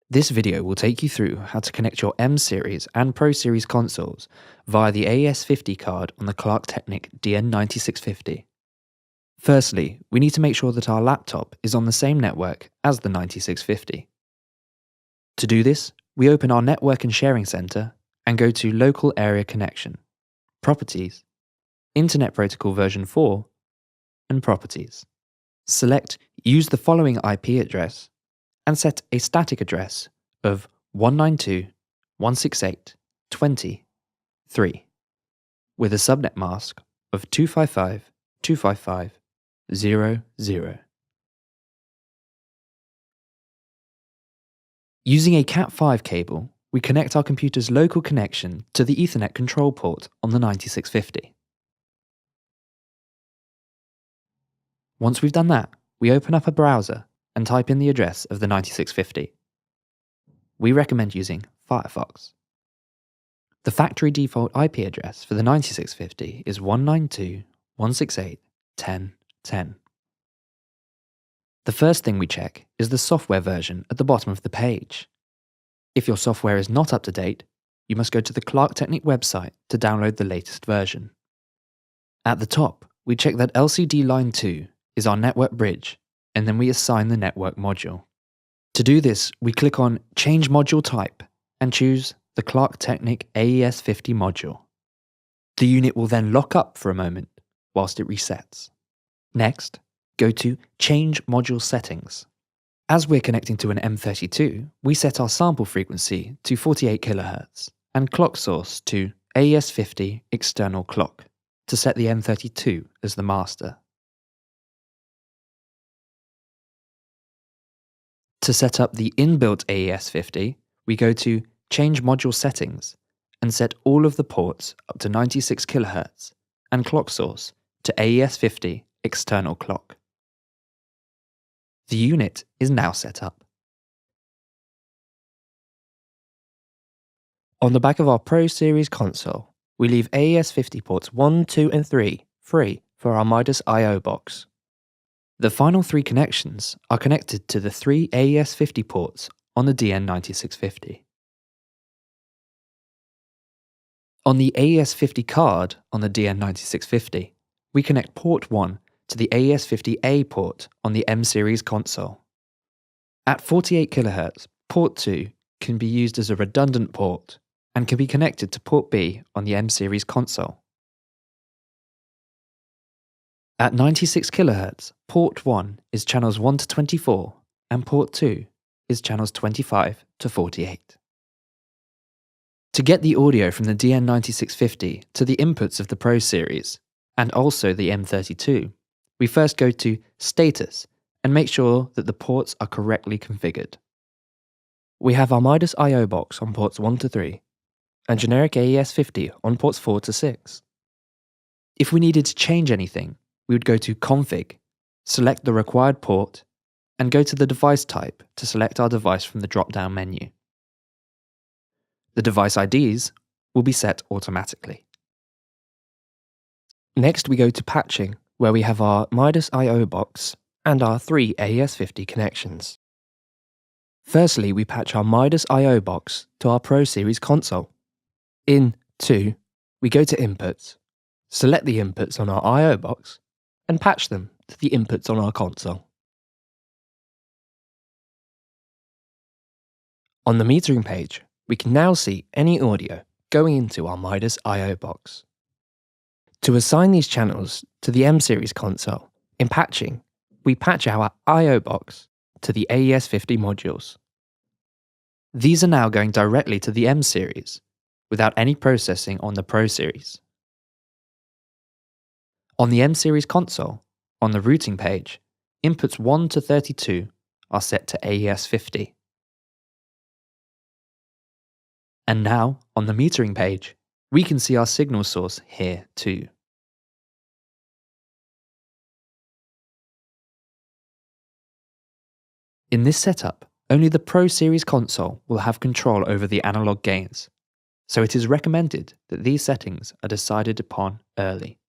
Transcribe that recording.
This video will take you through how to connect your M Series and Pro Series consoles via the AES50 card on the KLARK TEKNIK DN9650. Firstly, we need to make sure that our laptop is on the same network as the 9650. To do this, we open our Network and Sharing Center and go to Local Area Connection, Properties, Internet Protocol version 4, and Properties. Select Use the following IP address and set a static address of 192.168.20.3 with a subnet mask of 255.255.0.0. Using a Cat5 cable, we connect our computer's local connection to the Ethernet control port on the 9650. Once we've done that, we open up a browser and type in the address of the 9650. We recommend using Firefox. The factory default IP address for the 9650 is 192.168.10.10. The first thing we check is the software version at the bottom of the page. If your software is not up to date, you must go to the KLARK TEKNIK website to download the latest version. At the top, we check that LCD line 2 is our network bridge, and then we assign the network module. To do this, we click on Change Module Type and choose the KLARK TEKNIK AES50 module. The unit will then lock up for a moment whilst it resets. Next, go to Change Module Settings. As we're connecting to an M32, we set our sample frequency to 48 kHz and clock source to AES50 external clock to set the M32 as the master. To set up the inbuilt AES50, we go to Change Module Settings and set all of the ports up to 96 kHz and clock source to AES50 external clock. The unit is now set up. On the back of our Pro Series console, we leave AES50 ports 1, 2 and 3 free for our Midas I/O box. The final 3 connections are connected to the 3 AES50 ports on the DN9650. On the AES50 card on the DN9650, we connect port 1 to the AES50A port on the M Series console. At 48 kHz, port 2 can be used as a redundant port and can be connected to port B on the M Series console. At 96 kHz, port 1 is channels 1 to 24 and port 2 is channels 25 to 48. To get the audio from the DN9650 to the inputs of the Pro Series, and also the M32, we first go to Status and make sure that the ports are correctly configured. We have our Midas I/O box on ports 1 to 3 and generic AES50 on ports 4 to 6. If we needed to change anything, we would go to Config, select the required port, and go to the device type to select our device from the drop-down menu. The device IDs will be set automatically. Next, we go to Patching, where we have our Midas I/O box and our 3 AES50 connections. Firstly, we patch our Midas I/O box to our Pro Series console. In 2, we go to Inputs, select the inputs on our I/O box, and patch them to the inputs on our console. On the metering page, we can now see any audio going into our Midas I/O box. To assign these channels to the M Series console, in patching, we patch our I/O box to the AES50 modules. These are now going directly to the M Series, without any processing on the Pro Series. On the M Series console, on the routing page, inputs 1 to 32 are set to AES50. And now, on the metering page, we can see our signal source here too. In this setup, only the Pro Series console will have control over the analog gains, so it is recommended that these settings are decided upon early.